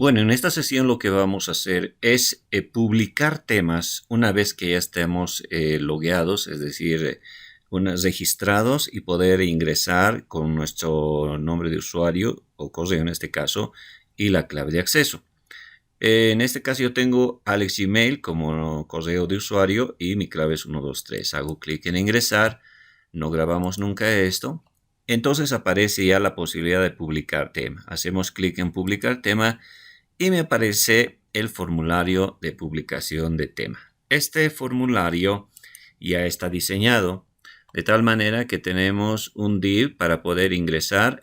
Bueno, en esta sesión lo que vamos a hacer es publicar temas una vez que ya estemos logueados, es decir, registrados y poder ingresar con nuestro nombre de usuario o correo en este caso y la clave de acceso. En este caso yo tengo Alex Gmail como correo de usuario y mi clave es 123. Hago clic en ingresar, no grabamos nunca esto. Entonces aparece ya la posibilidad de publicar tema. Hacemos clic en publicar tema y me aparece el formulario de publicación de tema. Este formulario ya está diseñado de tal manera que tenemos un div para poder ingresar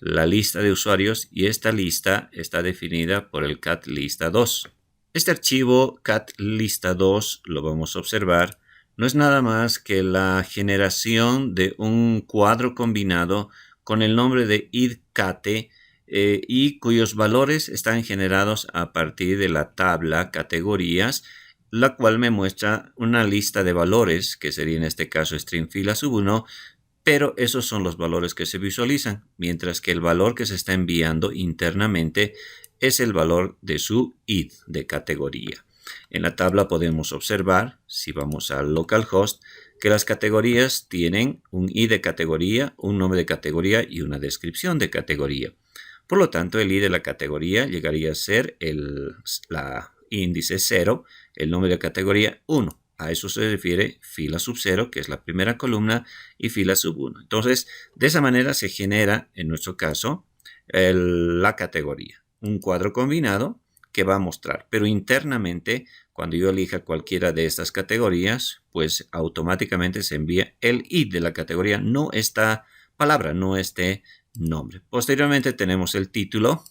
la lista de usuarios y esta lista está definida por el cat lista2. Este archivo cat lista2 lo vamos a observar. No es nada más que la generación de un cuadro combinado con el nombre de idcate y cuyos valores están generados a partir de la tabla categorías, la cual me muestra una lista de valores, que sería en este caso string fila sub 1, pero esos son los valores que se visualizan, mientras que el valor que se está enviando internamente es el valor de su id de categoría. En la tabla podemos observar, si vamos al localhost, que las categorías tienen un id de categoría, un nombre de categoría y una descripción de categoría. Por lo tanto, el id de la categoría llegaría a ser la índice 0, el nombre de categoría 1. A eso se refiere fila sub 0, que es la primera columna, y fila sub 1. Entonces, de esa manera se genera, en nuestro caso, la categoría. Un cuadro combinado que va a mostrar, pero internamente, cuando yo elija cualquiera de estas categorías, pues automáticamente se envía el id de la categoría, no esta palabra, no este nombre. Posteriormente tenemos el título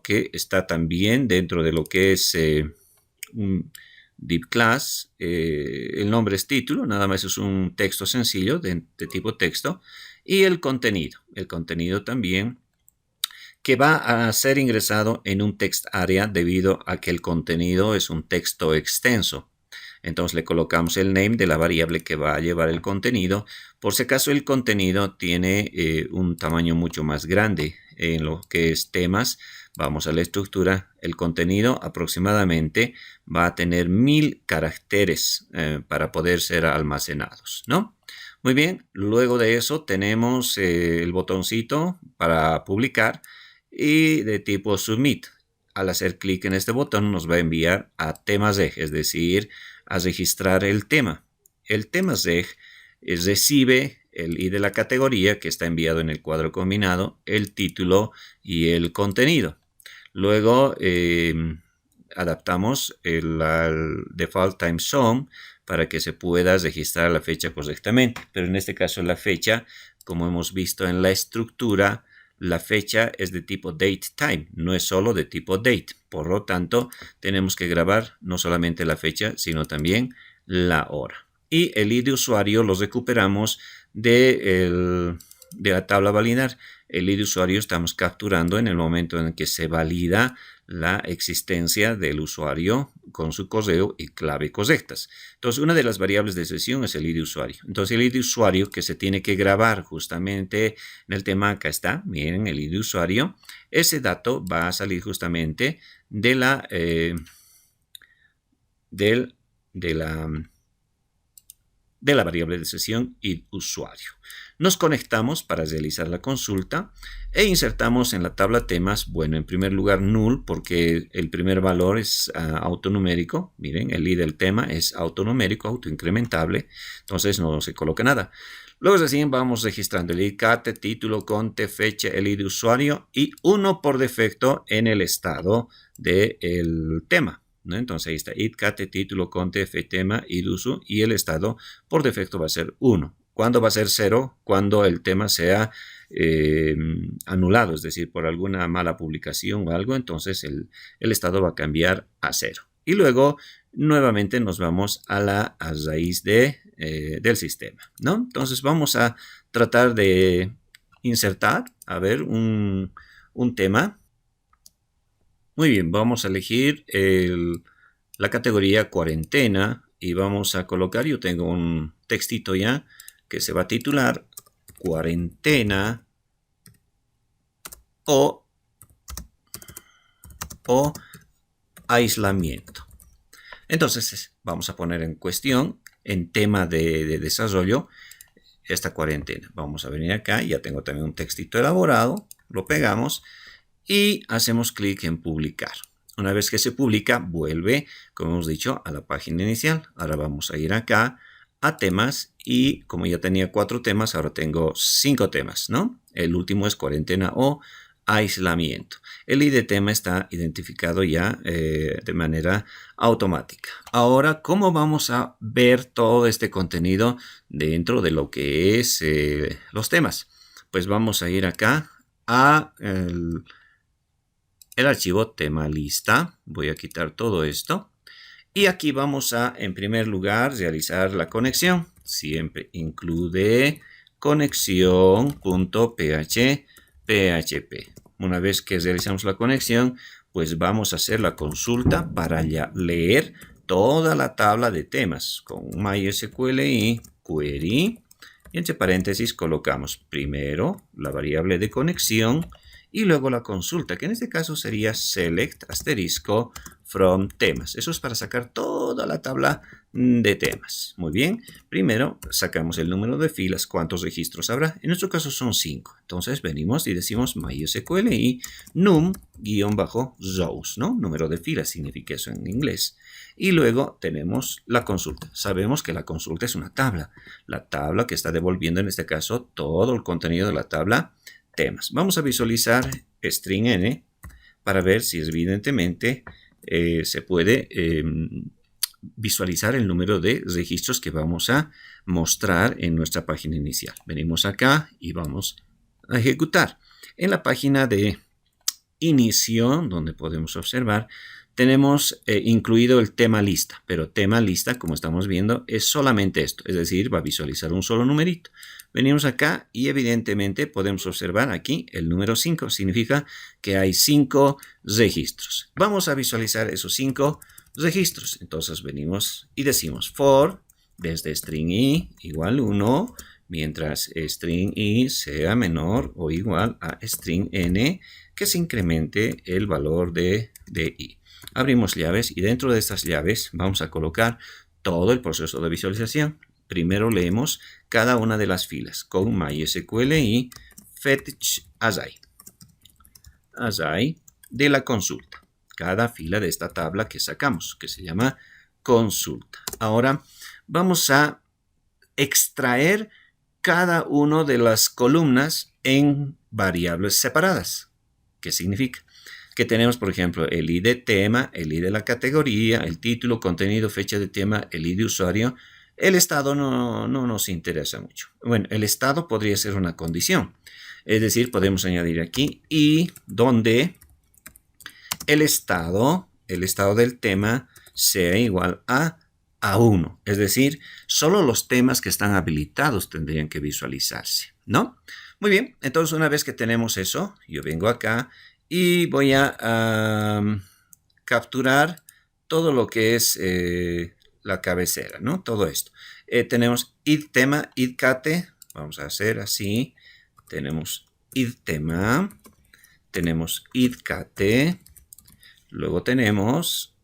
que está también dentro de lo que es un div class. El nombre es título, nada más es un texto sencillo de tipo texto, y el contenido también, que va a ser ingresado en un text area debido a que el contenido es un texto extenso. Entonces le colocamos el name de la variable que va a llevar el contenido. Por si acaso el contenido tiene un tamaño mucho más grande en lo que es temas. Vamos a la estructura. El contenido aproximadamente va a tener 1000 caracteres para poder ser almacenados, ¿no? Muy bien, luego de eso tenemos el botoncito para publicar y de tipo submit. Al hacer clic en este botón nos va a enviar a temaseg, es decir, a registrar el tema. El temaseg recibe el id de la categoría que está enviado en el cuadro combinado, el título y el contenido. Luego adaptamos el default time zone para que se pueda registrar la fecha correctamente. Pero en este caso la fecha, como hemos visto en la estructura, la fecha es de tipo datetime, no es solo de tipo date. Por lo tanto, tenemos que grabar no solamente la fecha, sino también la hora. Y el id de usuario lo recuperamos de la tabla validar. El id de usuario estamos capturando en el momento en que se valida la existencia del usuario con su correo y clave correctas. Entonces, una de las variables de sesión es el id de usuario. Entonces, el id de usuario que se tiene que grabar justamente en el tema, acá está, miren, el id de usuario. Ese dato va a salir justamente de la variable de sesión id usuario. Nos conectamos para realizar la consulta e insertamos en la tabla temas, bueno, en primer lugar null, porque el primer valor es autonumérico. Miren, el id del tema es autonumérico, autoincrementable, entonces no se coloca nada. Luego recién vamos registrando el id cate, título, conte, fecha, el id de usuario y uno por defecto en el estado del tema, ¿no? Entonces ahí está id cate, título, conte, fecha, tema, id uso, y el estado por defecto va a ser 1. ¿Cuándo va a ser 0? Cuando el tema sea anulado, es decir, por alguna mala publicación o algo, entonces el estado va a cambiar a 0. Y luego nuevamente nos vamos a la raíz del sistema, ¿no? Entonces vamos a tratar de insertar, a ver, un tema. Muy bien, vamos a elegir la categoría cuarentena y vamos a colocar, yo tengo un textito ya que se va a titular cuarentena o o aislamiento. Entonces vamos a poner en cuestión, en tema de desarrollo, esta cuarentena. Vamos a venir acá, ya tengo también un textito elaborado, lo pegamos y hacemos clic en publicar. Una vez que se publica, vuelve, como hemos dicho, a la página inicial. Ahora vamos a ir acá a temas y como ya tenía 4 temas, ahora tengo 5 temas, ¿no? El último es cuarentena o aislamiento. El ID tema está identificado ya de manera automática. Ahora, ¿cómo vamos a ver todo este contenido dentro de lo que es los temas? Pues vamos a ir acá a el archivo tema lista. Voy a quitar todo esto. Y aquí vamos a, en primer lugar, realizar la conexión. Siempre incluye conexión.php. Una vez que realizamos la conexión, pues vamos a hacer la consulta para leer toda la tabla de temas con MySQL y query. Y entre paréntesis colocamos primero la variable de conexión y luego la consulta, que en este caso sería select asterisco from temas. Eso es para sacar toda la tabla de temas. Muy bien. Primero sacamos el número de filas, cuántos registros habrá. En nuestro caso son 5. Entonces venimos y decimos MySQL y num-rows, ¿no? Número de filas significa eso en inglés. Y luego tenemos la consulta. Sabemos que la consulta es una tabla. La tabla que está devolviendo en este caso todo el contenido de la tabla temas. Vamos a visualizar string n para ver si evidentemente se puede visualizar el número de registros que vamos a mostrar en nuestra página inicial. Venimos acá y vamos a ejecutar. En la página de inicio, donde podemos observar, tenemos incluido el tema lista, pero tema lista, como estamos viendo, es solamente esto, es decir, va a visualizar un solo numerito. Venimos acá y evidentemente podemos observar aquí el número 5, significa que hay 5 registros. Vamos a visualizar esos 5 registros, entonces venimos y decimos for desde string i igual 1, mientras string i sea menor o igual a string n, que se incremente el valor de i. Abrimos llaves y dentro de estas llaves vamos a colocar todo el proceso de visualización. Primero leemos cada una de las filas con MySQL y fetch así de la consulta. Cada fila de esta tabla que sacamos, que se llama consulta. Ahora vamos a extraer cada una de las columnas en variables separadas. ¿Qué significa? Que tenemos, por ejemplo, el ID tema, el ID de la categoría, el título, contenido, fecha de tema, el ID usuario. El estado no nos interesa mucho. Bueno, el estado podría ser una condición. Es decir, podemos añadir aquí y donde el estado del tema sea igual a 1. Es decir, solo los temas que están habilitados tendrían que visualizarse, ¿no? Muy bien, entonces una vez que tenemos eso, yo vengo acá y voy a capturar todo lo que es la cabecera, ¿no? Todo esto. Tenemos id tema, id cate. Vamos a hacer así. Tenemos id tema. Tenemos id cate. Luego tenemos,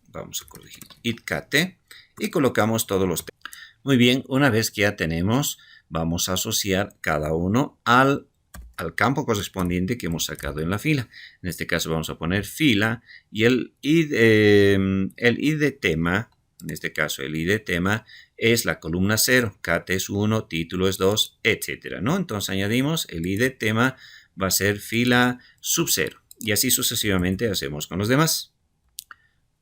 vamos a corregir, id cate. Y colocamos todos los temas. Muy bien, una vez que ya tenemos, vamos a asociar cada uno al campo correspondiente que hemos sacado en la fila. En este caso vamos a poner fila y el id de tema, en este caso el id de tema es la columna 0, cat es 1, título es 2, etcétera, ¿no? Entonces añadimos el id de tema va a ser fila sub 0 y así sucesivamente hacemos con los demás.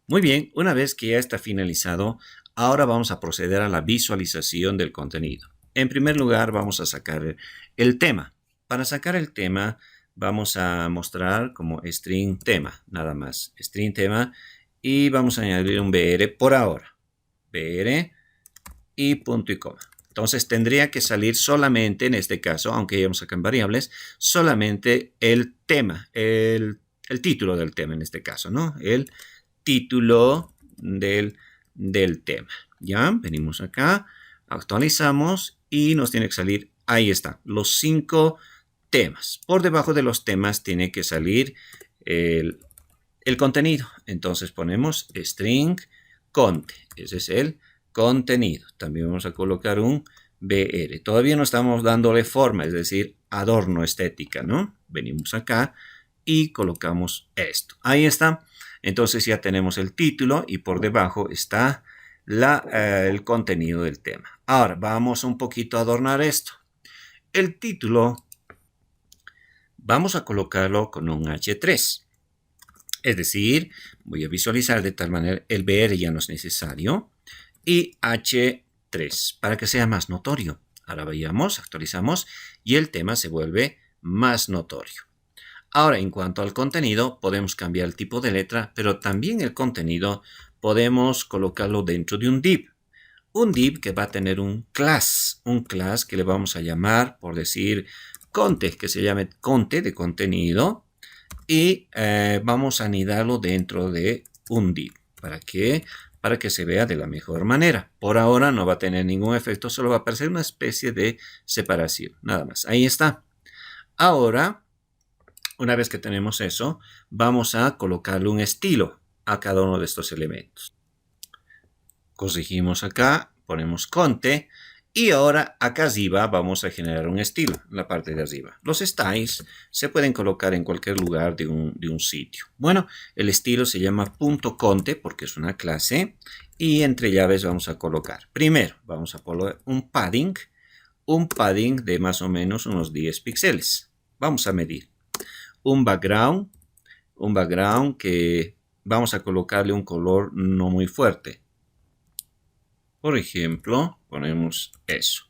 Muy bien, una vez que ya está finalizado, ahora vamos a proceder a la visualización del contenido. En primer lugar vamos a sacar el tema. Para sacar el tema, vamos a mostrar como string tema, nada más. String tema y vamos a añadir un BR por ahora. BR y punto y coma. Entonces tendría que salir solamente, en este caso, aunque ya sacado en variables, solamente el tema, el título del tema en este caso, ¿no? El título del tema. Ya, venimos acá, actualizamos y nos tiene que salir, ahí está, los 5 temas. Por debajo de los temas tiene que salir el contenido. Entonces ponemos string conte. Ese es el contenido. También vamos a colocar un BR. Todavía no estamos dándole forma, es decir, adorno, estética, ¿no? Venimos acá y colocamos esto. Ahí está. Entonces ya tenemos el título y por debajo está el contenido del tema. Ahora vamos un poquito a adornar esto. El título vamos a colocarlo con un H3. Es decir, voy a visualizar de tal manera el BR ya no es necesario y H3 para que sea más notorio. Ahora vayamos, actualizamos y el tema se vuelve más notorio. Ahora, en cuanto al contenido, podemos cambiar el tipo de letra, pero también el contenido podemos colocarlo dentro de un div. Un div que va a tener un class que le vamos a llamar, por decir, conte, que se llame conte de contenido, y vamos a anidarlo dentro de un div. ¿Para qué? Para que se vea de la mejor manera. Por ahora no va a tener ningún efecto, solo va a aparecer una especie de separación, nada más. Ahí está. Ahora, una vez que tenemos eso, vamos a colocarle un estilo a cada uno de estos elementos. Corregimos acá, ponemos conte y ahora acá arriba vamos a generar un estilo en la parte de arriba. Los styles se pueden colocar en cualquier lugar de un sitio. Bueno, el estilo se llama .conte porque es una clase y entre llaves vamos a colocar. Primero vamos a poner un padding de más o menos unos 10 píxeles. Vamos a medir. Un background que vamos a colocarle un color no muy fuerte. Por ejemplo, ponemos eso.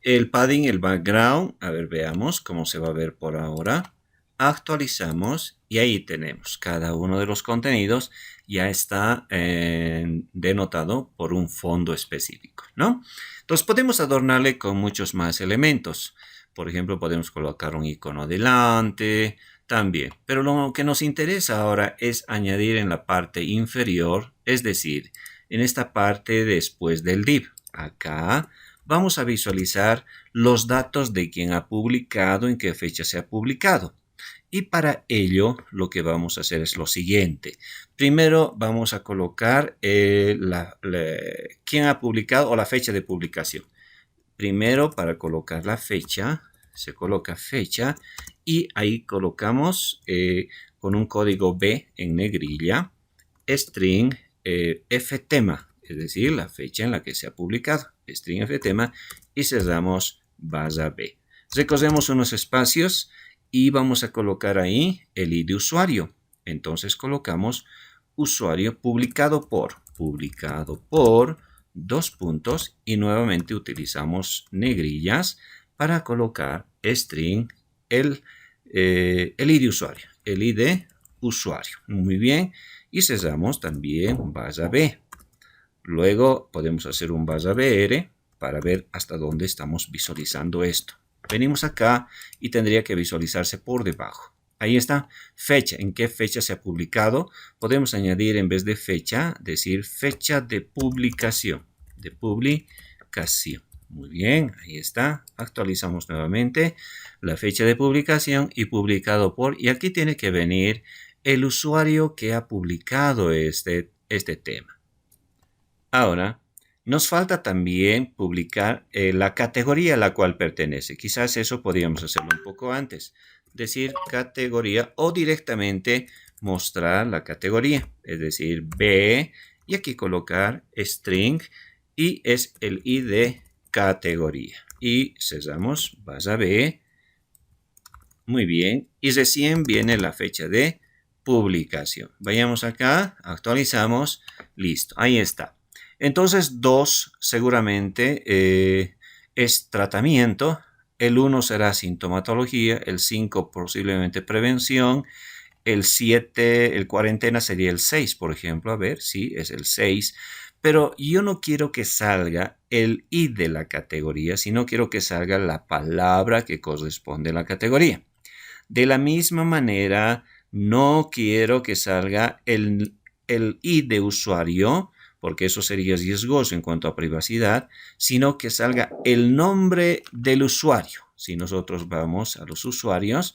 El padding, el background, a ver, veamos cómo se va a ver por ahora. Actualizamos y ahí tenemos cada uno de los contenidos ya está denotado por un fondo específico, ¿no? Entonces podemos adornarle con muchos más elementos. Por ejemplo, podemos colocar un icono delante también. Pero lo que nos interesa ahora es añadir en la parte inferior, es decir, en esta parte después del div. Acá vamos a visualizar los datos de quién ha publicado, en qué fecha se ha publicado. Y para ello lo que vamos a hacer es lo siguiente. Primero vamos a colocar quién ha publicado o la fecha de publicación. Primero para colocar la fecha, se coloca fecha y ahí colocamos con un código B en negrilla string ftema, es decir, la fecha en la que se ha publicado, string ftema, y cerramos barra B. Recorremos unos espacios y vamos a colocar ahí el ID de usuario. Entonces colocamos usuario publicado por, dos puntos, y nuevamente utilizamos negrillas para colocar string el ID de usuario, el ID usuario. Muy bien. Y cerramos también barra B. Luego podemos hacer un barra BR para ver hasta dónde estamos visualizando esto. Venimos acá y tendría que visualizarse por debajo. Ahí está, fecha, en qué fecha se ha publicado. Podemos añadir en vez de fecha, decir fecha de publicación. Muy bien, ahí está. Actualizamos nuevamente la fecha de publicación y publicado por. Y aquí tiene que venir el usuario que ha publicado este tema. Ahora, nos falta también publicar la categoría a la cual pertenece. Quizás eso podríamos hacerlo un poco antes. Decir categoría o directamente mostrar la categoría. Es decir, B y aquí colocar string y es el ID categoría. Y cerramos barra B. Muy bien. Y recién viene la fecha de publicación. Vayamos acá, actualizamos, listo, ahí está. Entonces 2 seguramente es tratamiento, el 1 será sintomatología, el 5 posiblemente prevención, el 7, el cuarentena sería el 6, por ejemplo, a ver, sí, es el 6, pero yo no quiero que salga el ID de la categoría, sino quiero que salga la palabra que corresponde a la categoría. De la misma manera, no quiero que salga el ID de usuario, porque eso sería riesgoso en cuanto a privacidad, sino que salga el nombre del usuario. Si nosotros vamos a los usuarios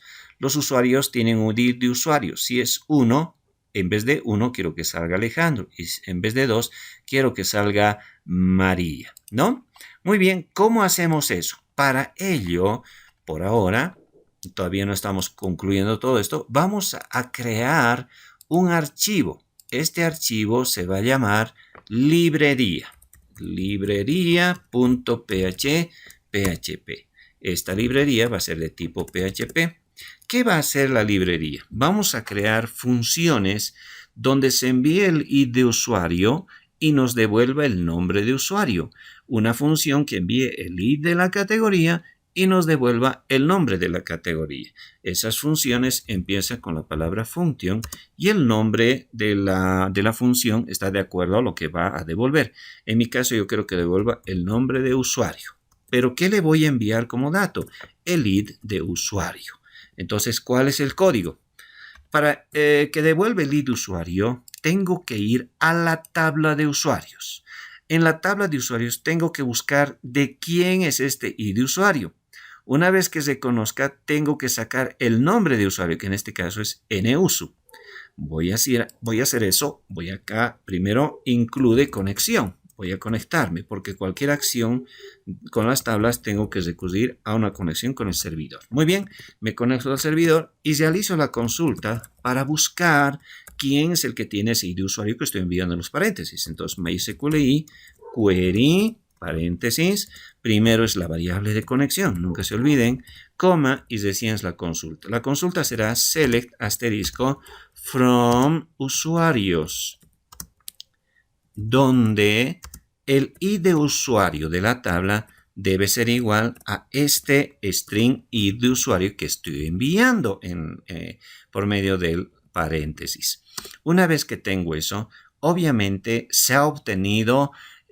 tienen un ID de usuario. Si es 1, en vez de 1 quiero que salga Alejandro y en vez de 2 quiero que salga María, ¿no? Muy bien, ¿cómo hacemos eso? Para ello, por ahora, todavía no estamos concluyendo todo esto, vamos a crear un archivo. Este archivo se va a llamar librería, librería.php. Esta librería va a ser de tipo PHP. ¿Qué va a hacer la librería? Vamos a crear funciones donde se envíe el ID de usuario y nos devuelva el nombre de usuario. Una función que envíe el ID de la categoría y nos devuelva el nombre de la categoría. Esas funciones empiezan con la palabra function y el nombre de la función está de acuerdo a lo que va a devolver. En mi caso yo quiero que devuelva el nombre de usuario. ¿Pero qué le voy a enviar como dato? El ID de usuario. Entonces, ¿cuál es el código? Para que devuelva el ID de usuario, tengo que ir a la tabla de usuarios. En la tabla de usuarios tengo que buscar de quién es este ID de usuario. Una vez que se conozca, tengo que sacar el nombre de usuario, que en este caso es nusu. Voy a hacer eso. Voy acá, primero incluye conexión. Voy a conectarme porque cualquier acción con las tablas tengo que recurrir a una conexión con el servidor. Muy bien, me conecto al servidor y realizo la consulta para buscar quién es el que tiene ese ID de usuario que estoy enviando en los paréntesis. Entonces, MySQLi, query, paréntesis, primero es la variable de conexión, nunca se olviden, coma y recién es la consulta. La consulta será select asterisco from usuarios, donde el ID de usuario de la tabla debe ser igual a este string ID de usuario que estoy enviando por medio del paréntesis. Una vez que tengo eso, obviamente se ha obtenido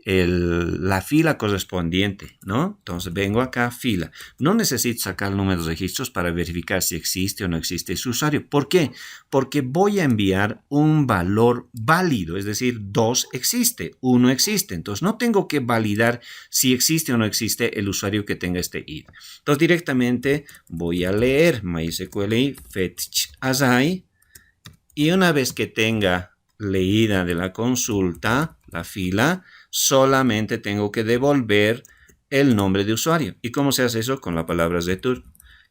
la fila correspondiente, ¿no? Entonces vengo acá, fila. No necesito sacar el número de registros para verificar si existe o no existe ese usuario. ¿Por qué? Porque voy a enviar un valor válido, es decir, 2 existe, 1 existe. Entonces no tengo que validar si existe o no existe el usuario que tenga este ID. Entonces directamente voy a leer MySQLi fetch así y una vez que tenga leída de la consulta, la fila, solamente tengo que devolver el nombre de usuario. ¿Y cómo se hace eso? Con la palabra return,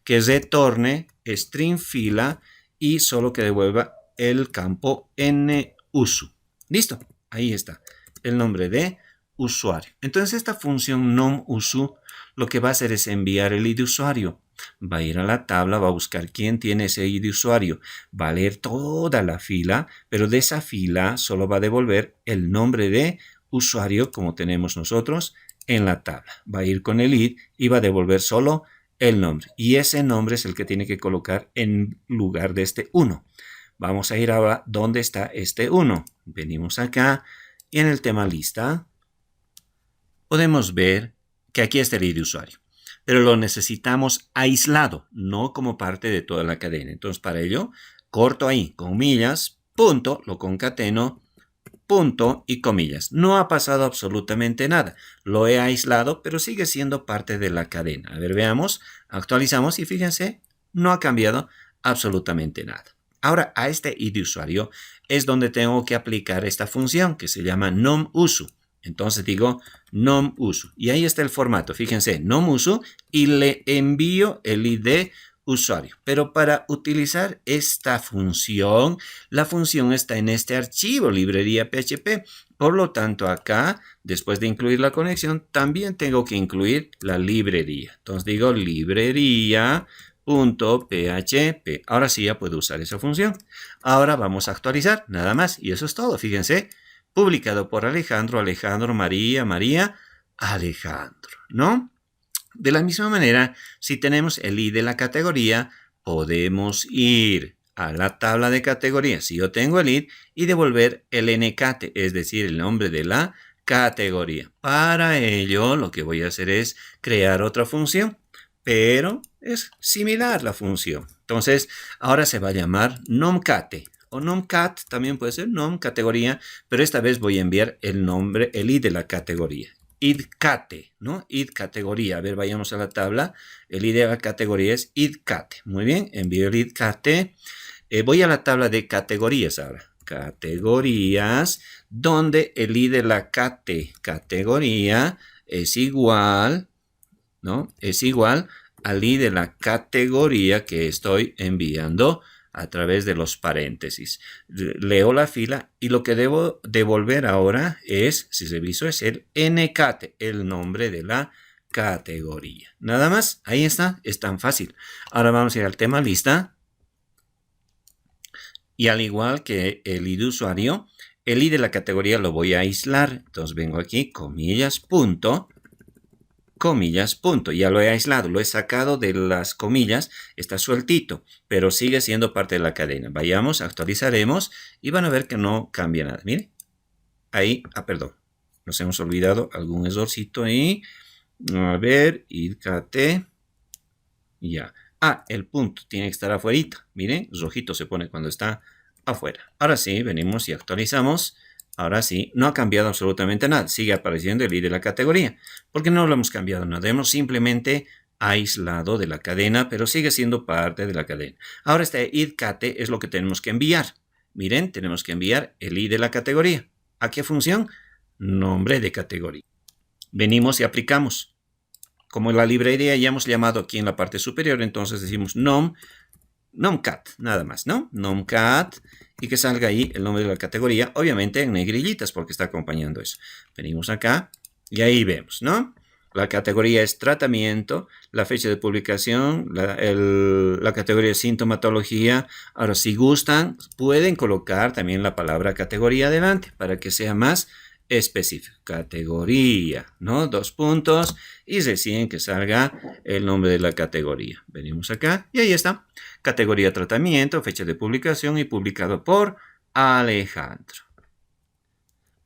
que retorne string fila y solo que devuelva el campo nusu. Listo, ahí está, el nombre de usuario. Entonces esta función nomusu lo que va a hacer es enviar el ID de usuario. Va a ir a la tabla, va a buscar quién tiene ese ID de usuario, va a leer toda la fila, pero de esa fila solo va a devolver el nombre de usuario como tenemos nosotros en la tabla. Va a ir con el ID y va a devolver solo el nombre. Y ese nombre es el que tiene que colocar en lugar de este 1. Vamos a ir ahora dónde está este 1. Venimos acá y en el tema lista podemos ver que aquí está el ID de usuario. Pero lo necesitamos aislado, no como parte de toda la cadena. Entonces, para ello, corto ahí, comillas, punto, lo concateno, punto y comillas. No ha pasado absolutamente nada. Lo he aislado, pero sigue siendo parte de la cadena. A ver, veamos, actualizamos y fíjense, no ha cambiado absolutamente nada. Ahora, a este ID de usuario es donde tengo que aplicar esta función que se llama nomusu. Entonces digo nomusu. Y ahí está el formato. Fíjense, nomusu y le envío el ID de usuario. Pero para utilizar esta función, la función está en este archivo, librería PHP. Por lo tanto, acá, después de incluir la conexión, también tengo que incluir la librería. Entonces digo librería.php. Ahora sí ya puedo usar esa función. Ahora vamos a actualizar, nada más. Y eso es todo, fíjense. Publicado por Alejandro, María, Alejandro, ¿no? De la misma manera, si tenemos el ID de la categoría, podemos ir a la tabla de categorías, si yo tengo el ID, y devolver el ncate, es decir, el nombre de la categoría. Para ello, lo que voy a hacer es crear otra función, pero es similar la función. Entonces, ahora se va a llamar nomcate. O nomcat también puede ser nom categoría, pero esta vez voy a enviar el nombre, el ID de la categoría. idcate, ¿no? Id categoría. A ver, vayamos a la tabla. El ID de la categoría es idcate. Muy bien, envío el idcate. Voy a la tabla de categorías ahora. categorías, donde el ID de la categoría es igual, ¿no? Es igual al ID de la categoría que estoy enviando a través de los paréntesis. Leo la fila y lo que debo devolver ahora es, si reviso, es el ncate, el nombre de la categoría. Nada más, ahí está, es tan fácil. Ahora vamos a ir al tema lista. Y al igual que el ID de usuario, el ID de la categoría lo voy a aislar. Entonces vengo aquí, comillas, punto. Comillas, punto. Ya lo he aislado, lo he sacado de las comillas, está sueltito, pero sigue siendo parte de la cadena. Vayamos, actualizaremos y van a ver que no cambia nada. Miren, ahí, perdón, nos hemos olvidado algún errorcito ahí. A ver, idkt, ya. El punto tiene que estar afuera. Miren, rojito se pone cuando está afuera. Ahora sí, venimos y actualizamos. Ahora sí, no ha cambiado absolutamente nada. Sigue apareciendo el ID de la categoría. Porque no lo hemos cambiado nada. Hemos simplemente aislado de la cadena, pero sigue siendo parte de la cadena. Ahora este idkt es lo que tenemos que enviar. Miren, tenemos que enviar el ID de la categoría. ¿A qué función? Nombre de categoría. Venimos y aplicamos. Como la librería ya hemos llamado aquí en la parte superior, entonces decimos nomcat, nada más, ¿no? Nomcat, y que salga ahí el nombre de la categoría, obviamente en negrillitas porque está acompañando eso. Venimos acá y ahí vemos, ¿no? La categoría es tratamiento, la fecha de publicación, la categoría es sintomatología. Ahora, si gustan, pueden colocar también la palabra categoría adelante para que sea más específico. Categoría, ¿no? 2 puntos y recién que salga el nombre de la categoría. Venimos acá y ahí está. Categoría tratamiento, fecha de publicación y publicado por Alejandro.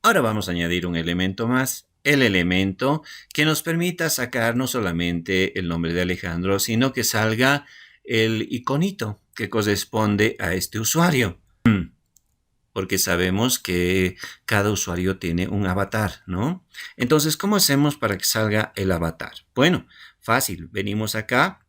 Ahora vamos a añadir un elemento más. El elemento que nos permita sacar no solamente el nombre de Alejandro, sino que salga el iconito que corresponde a este usuario. Porque sabemos que cada usuario tiene un avatar, ¿no? Entonces, ¿cómo hacemos para que salga el avatar? Bueno, fácil. Venimos acá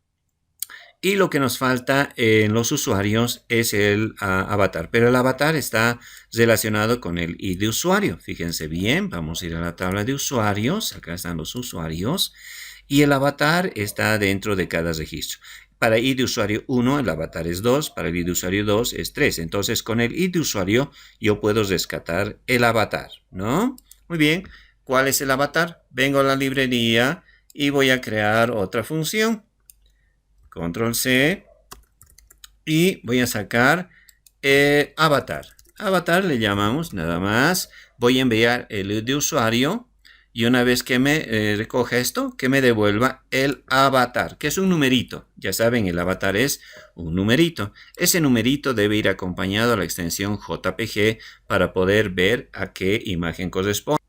y lo que nos falta en los usuarios es el avatar. Pero el avatar está relacionado con el ID de usuario. Fíjense bien, vamos a ir a la tabla de usuarios. Acá están los usuarios. Y el avatar está dentro de cada registro. Para ID de usuario 1, el avatar es 2. Para el ID de usuario 2 es 3. Entonces, con el ID de usuario, yo puedo rescatar el avatar, ¿no? Muy bien. ¿Cuál es el avatar? Vengo a la librería y voy a crear otra función. Control C. Y voy a sacar avatar. Avatar le llamamos nada más. Voy a enviar el ID de usuario. Y una vez que me recoja esto, que me devuelva el avatar, que es un numerito. Ya saben, el avatar es un numerito. Ese numerito debe ir acompañado a la extensión JPG para poder ver a qué imagen corresponde.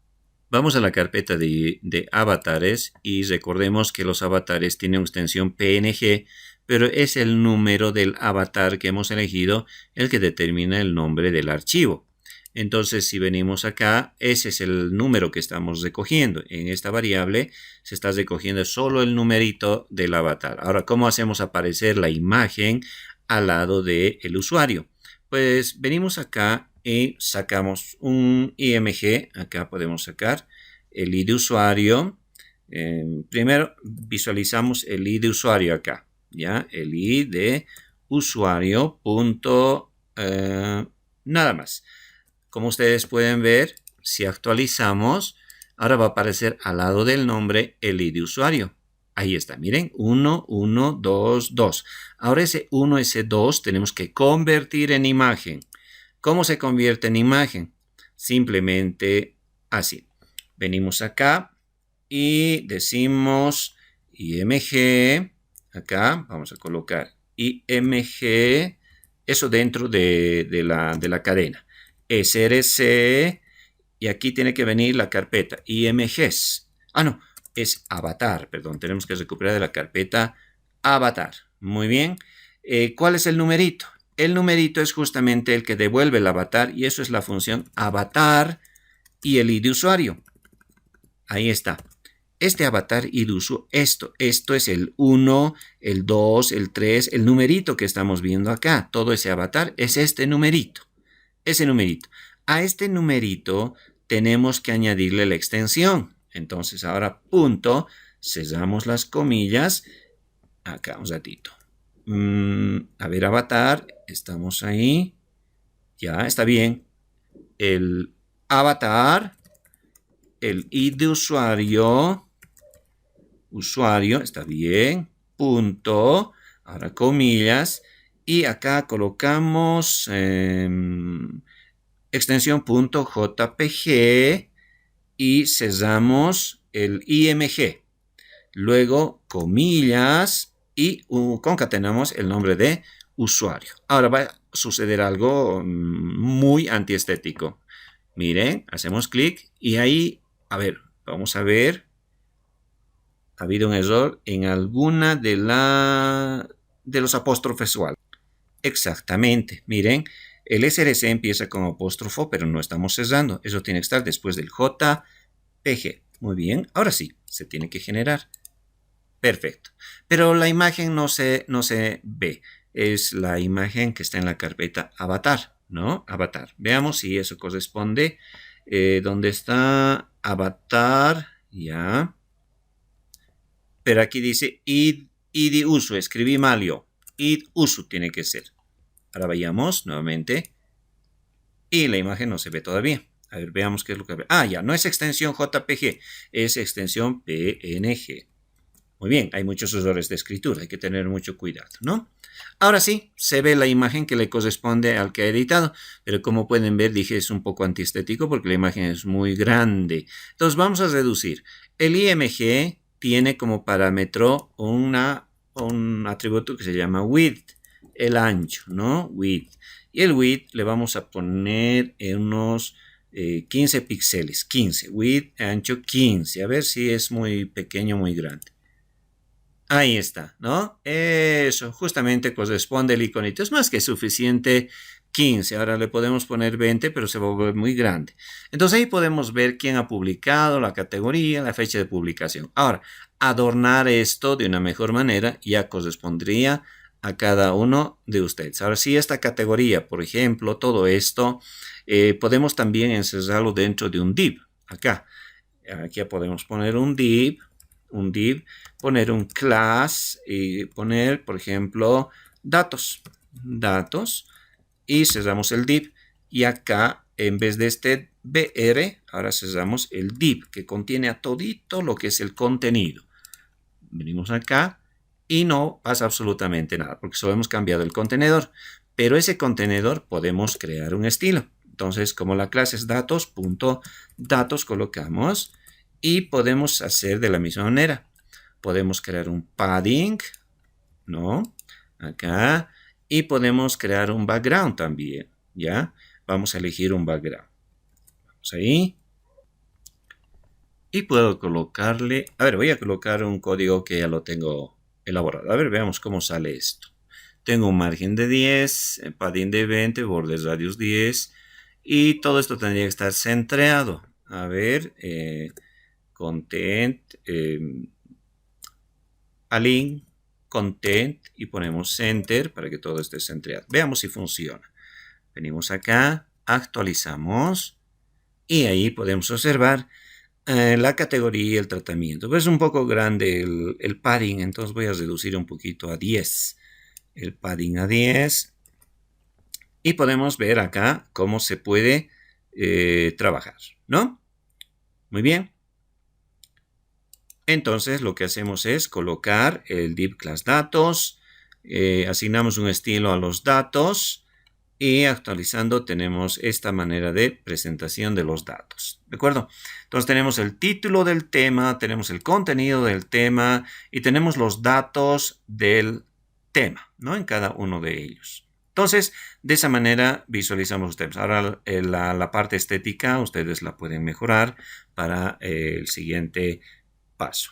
Vamos a la carpeta de avatares y recordemos que los avatares tienen una extensión PNG, pero es el número del avatar que hemos elegido el que determina el nombre del archivo. Entonces, si venimos acá, ese es el número que estamos recogiendo. En esta variable se está recogiendo solo el numerito del avatar. Ahora, ¿cómo hacemos aparecer la imagen al lado del usuario? Pues venimos acá y sacamos un IMG. Acá podemos sacar el ID de usuario. Primero visualizamos el ID de usuario acá. ¿Ya? El ID de usuario. Nada más. Como ustedes pueden ver, si actualizamos, ahora va a aparecer al lado del nombre el ID de usuario. Ahí está, miren, 1, 1, 2, 2. Ahora ese 1, ese 2 tenemos que convertir en imagen. ¿Cómo se convierte en imagen? Simplemente así. Venimos acá y decimos IMG. Acá vamos a colocar IMG, eso dentro de la cadena. SRC, y aquí tiene que venir la carpeta IMGs. No, es avatar, perdón, tenemos que recuperar de la carpeta avatar. Muy bien. ¿Cuál es el numerito? El numerito es justamente el que devuelve el avatar y eso es la función avatar y el ID de usuario. Ahí está. Este avatar ID de usuario, esto es el 1, el 2, el 3, el numerito que estamos viendo acá. Todo ese avatar es este numerito. ese numerito. A este numerito tenemos que añadirle la extensión. Entonces ahora punto, cerramos las comillas. Acá un ratito. A ver, avatar, estamos ahí. Ya, está bien. El avatar, el id de usuario, está bien. Punto, ahora comillas. Y acá colocamos extensión .jpg y cerramos el img. Luego comillas y concatenamos el nombre de usuario. Ahora va a suceder algo muy antiestético. Miren, hacemos clic y ahí, a ver, vamos a ver. Ha habido un error en alguna de los apóstrofes o algo. Exactamente, miren, el src empieza con apóstrofo, pero no estamos cerrando. Eso tiene que estar después del jpg. Muy bien, ahora sí, se tiene que generar. Perfecto. Pero la imagen no se ve. Es la imagen que está en la carpeta avatar, ¿no? Avatar. Veamos si eso corresponde. ¿Dónde está avatar? Ya. Pero aquí dice id uso. Escribí mal yo. Id uso tiene que ser. Ahora vayamos nuevamente. Y la imagen no se ve todavía. A ver, veamos qué es lo que ve. Ah, ya. No es extensión JPG. Es extensión PNG. Muy bien, hay muchos errores de escritura, hay que tener mucho cuidado, ¿no? Ahora sí, se ve la imagen que le corresponde al que ha editado, pero como pueden ver, dije, es un poco antiestético porque la imagen es muy grande. Entonces vamos a reducir. El IMG tiene como parámetro un atributo que se llama width, el ancho, ¿no? Width. Y el width le vamos a poner en unos 15 píxeles, 15, width, ancho 15, a ver si es muy pequeño, muy grande. Ahí está, ¿no? Eso, justamente corresponde el iconito. Es más que suficiente 15. Ahora le podemos poner 20, pero se va a volver muy grande. Entonces ahí podemos ver quién ha publicado, la categoría, la fecha de publicación. Ahora, adornar esto de una mejor manera ya correspondría a cada uno de ustedes. Ahora, si esta categoría, por ejemplo, todo esto, podemos también encerrarlo dentro de un div. Aquí podemos poner un div, poner un class y poner, por ejemplo, datos, y cerramos el div. Y acá, en vez de este br, ahora cerramos el div, que contiene a todito lo que es el contenido. Venimos acá y no pasa absolutamente nada, porque solo hemos cambiado el contenedor. Pero ese contenedor podemos crear un estilo. Entonces, como la clase es datos, colocamos y podemos hacer de la misma manera. Podemos crear un padding, ¿no? Acá. Y podemos crear un background también, ¿ya? Vamos a elegir un background. Vamos ahí. Y puedo colocarle... A ver, voy a colocar un código que ya lo tengo elaborado. A ver, veamos cómo sale esto. Tengo un margen de 10, padding de 20, bordes radius 10. Y todo esto tendría que estar centrado. A ver, content, align, content y ponemos center para que todo esté centrado. Veamos si funciona. Venimos acá, actualizamos y ahí podemos observar la categoría y el tratamiento. Pero es un poco grande el padding, entonces voy a reducir un poquito a 10. El padding a 10 y podemos ver acá cómo se puede trabajar, ¿no? Muy bien. Entonces lo que hacemos es colocar el div class datos, asignamos un estilo a los datos y actualizando tenemos esta manera de presentación de los datos, ¿de acuerdo? Entonces tenemos el título del tema, tenemos el contenido del tema y tenemos los datos del tema, ¿no? En cada uno de ellos. Entonces, de esa manera visualizamos los temas. Ahora la parte estética ustedes la pueden mejorar para el siguiente paso.